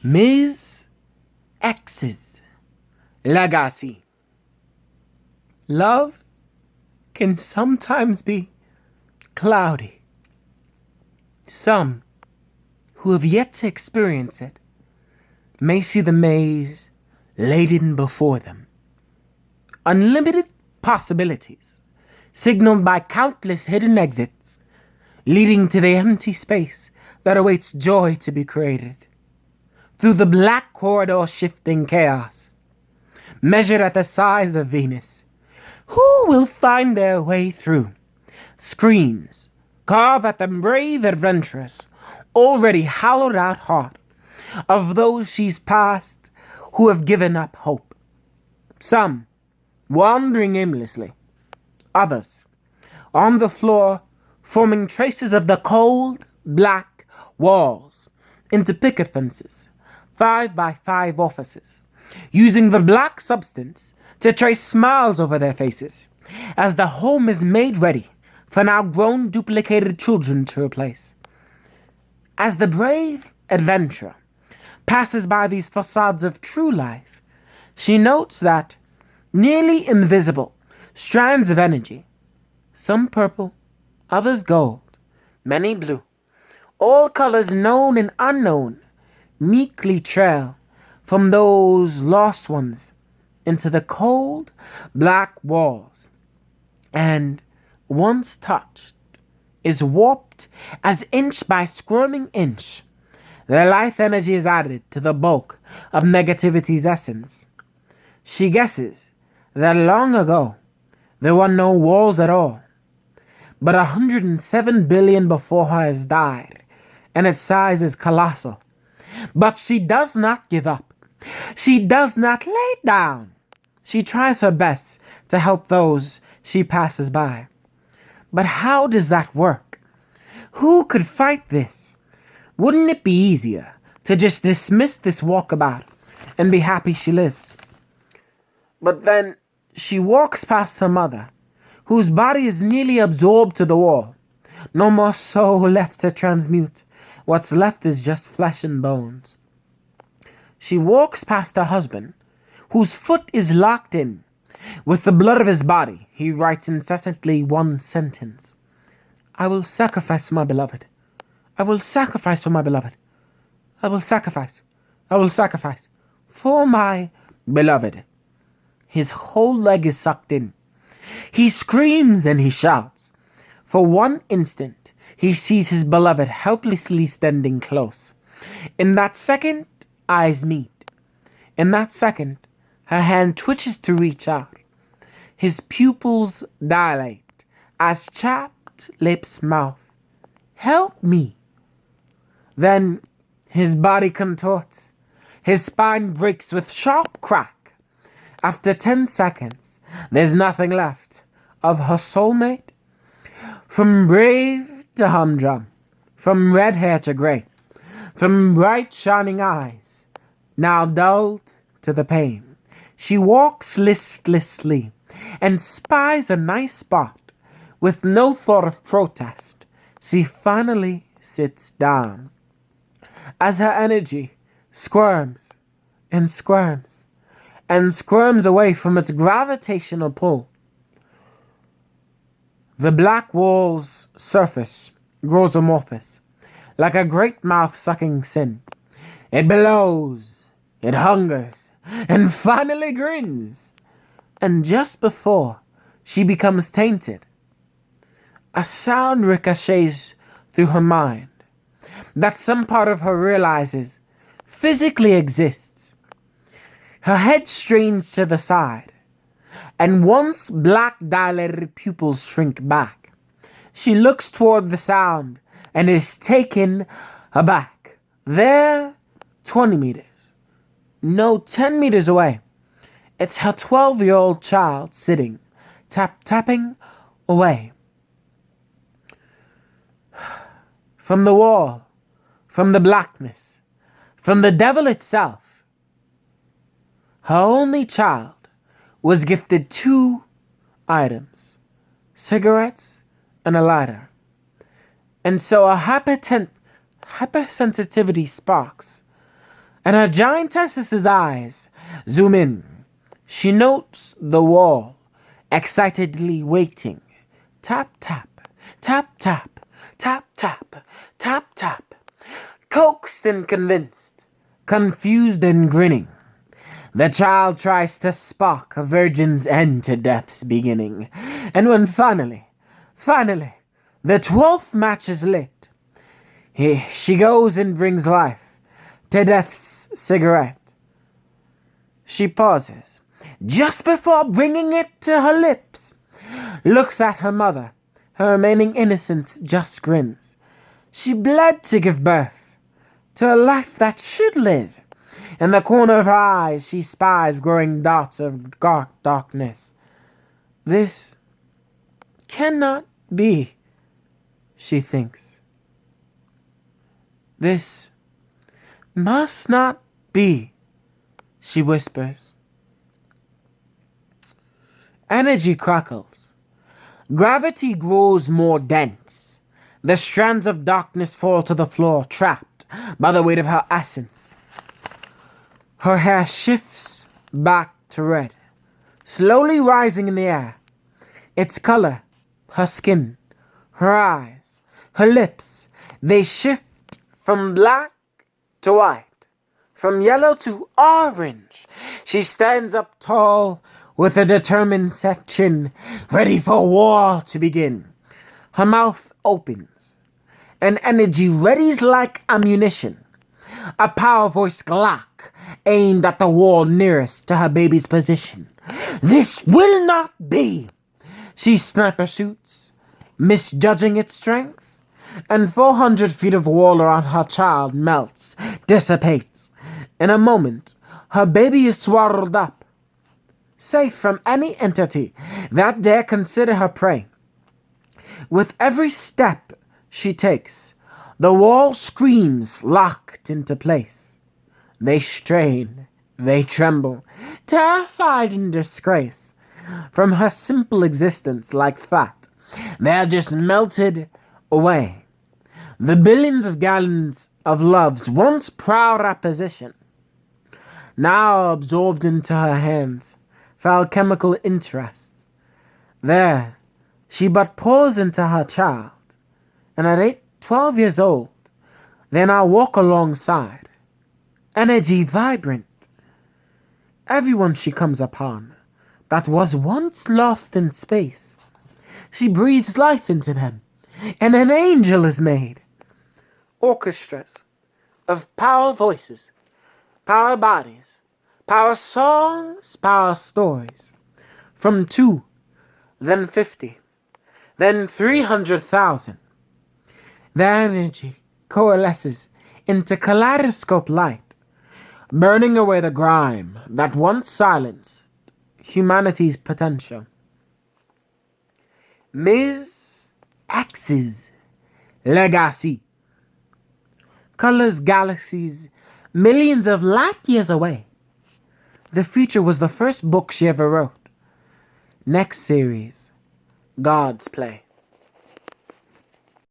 Ms. X's legacy. Love can sometimes be cloudy. Some who have yet to experience it may see the maze laden before them. Unlimited possibilities, signaled by countless hidden exits, leading to the empty space that awaits joy to be created. Through the black corridor shifting chaos, measured at the size of Venus, who will find their way through? Screams carve at the brave adventurers, already hollowed out heart of those she's passed who have given up hope. Some wandering aimlessly, others on the floor forming traces of the cold black walls into picket fences, 5x5 offices, using the black substance to trace smiles over their faces as the home is made ready for now grown duplicated children to replace. As the brave adventurer passes by these facades of true life, she notes that nearly invisible strands of energy, some purple, others gold, many blue, all colors known and unknown, meekly trail from those lost ones into the cold black walls, and once touched is warped as inch by squirming inch. Their life energy is added to the bulk of negativity's essence. She guesses that long ago there were no walls at all, but 107 billion before her has died, and its size is colossal. But she does not give up. She does not lay down. She tries her best to help those she passes by. But how does that work? Who could fight this? Wouldn't it be easier to just dismiss this walkabout and be happy she lives? But then she walks past her mother, whose body is nearly absorbed to the wall. No more soul left to transmute. What's left is just flesh and bones. She walks past her husband, whose foot is locked in. With the blood of his body, he writes incessantly one sentence. I will sacrifice for my beloved. I will sacrifice for my beloved. I will sacrifice. I will sacrifice for my beloved. His whole leg is sucked in. He screams and he shouts. For one instant, he sees his beloved helplessly standing close. In that second, eyes meet. In that second, her hand twitches to reach out. His pupils dilate as chapped lips mouth. Help me. Then his body contorts. His spine breaks with sharp crack. After 10 seconds, there's nothing left of her soulmate. From brave to humdrum, from red hair to gray, from bright shining eyes, now dulled to the pain. She walks listlessly and spies a nice spot. With no thought of protest, she finally sits down. As her energy squirms and squirms and squirms away from its gravitational pull, the black wall's surface grows amorphous, like a great mouth sucking sin. It bellows, it hungers, and finally grins. And just before she becomes tainted, a sound ricochets through her mind that some part of her realizes physically exists. Her head strains to the side, and once black dilated pupils shrink back. She looks toward the sound and is taken aback. There, 20 meters, no, 10 meters away, it's her 12-year-old child sitting, tapping away. From the wall, from the blackness, from the devil itself, her only child was gifted 2 items, cigarettes and a lighter. And so a hypersensitivity sparks and her giantess's eyes zoom in. She notes the wall, excitedly waiting. Tap, tap, tap, tap, tap, tap, tap, tap. Coaxed and convinced, confused and grinning, the child tries to spark a virgin's end to death's beginning. And when finally, the 12th match is lit, she goes and brings life to death's cigarette. She pauses, just before bringing it to her lips, looks at her mother, her remaining innocence just grins. She bled to give birth to a life that should live. In the corner of her eyes she spies growing dots of darkness. This cannot be, she thinks. This must not be, she whispers. Energy crackles. Gravity grows more dense. The strands of darkness fall to the floor, trapped by the weight of her essence. Her hair shifts back to red, slowly rising in the air. Its color, her skin, her eyes, her lips, they shift from black to white, from yellow to orange. She stands up tall with a determined set chin, ready for war to begin. Her mouth opens, and energy readies like ammunition. A power-voiced Glock aimed at the wall nearest to her baby's position. This will not be! She sniper shoots, misjudging its strength, and 400 feet of wall around her child melts, dissipates. In a moment, her baby is swallowed up, safe from any entity that dare consider her prey. With every step she takes, the wall screams locked into place. They strain, they tremble, terrified in disgrace. From her simple existence like that, they are just melted away. The billions of gallons of love's once proud opposition, now absorbed into her hands, foul chemical interests. There, she but pours into her child, and at 12 years old, they now walk alongside, energy vibrant. Everyone she comes upon that was once lost in space, she breathes life into them, and an angel is made. Orchestras of power voices, power bodies, power songs, power stories. From 2, then 50, then 300,000. Their energy coalesces into kaleidoscope light, burning away the grime that once silenced humanity's potential. Ms. X's legacy colors galaxies millions of light years away. The future was the first book she ever wrote. Next series, God's Play.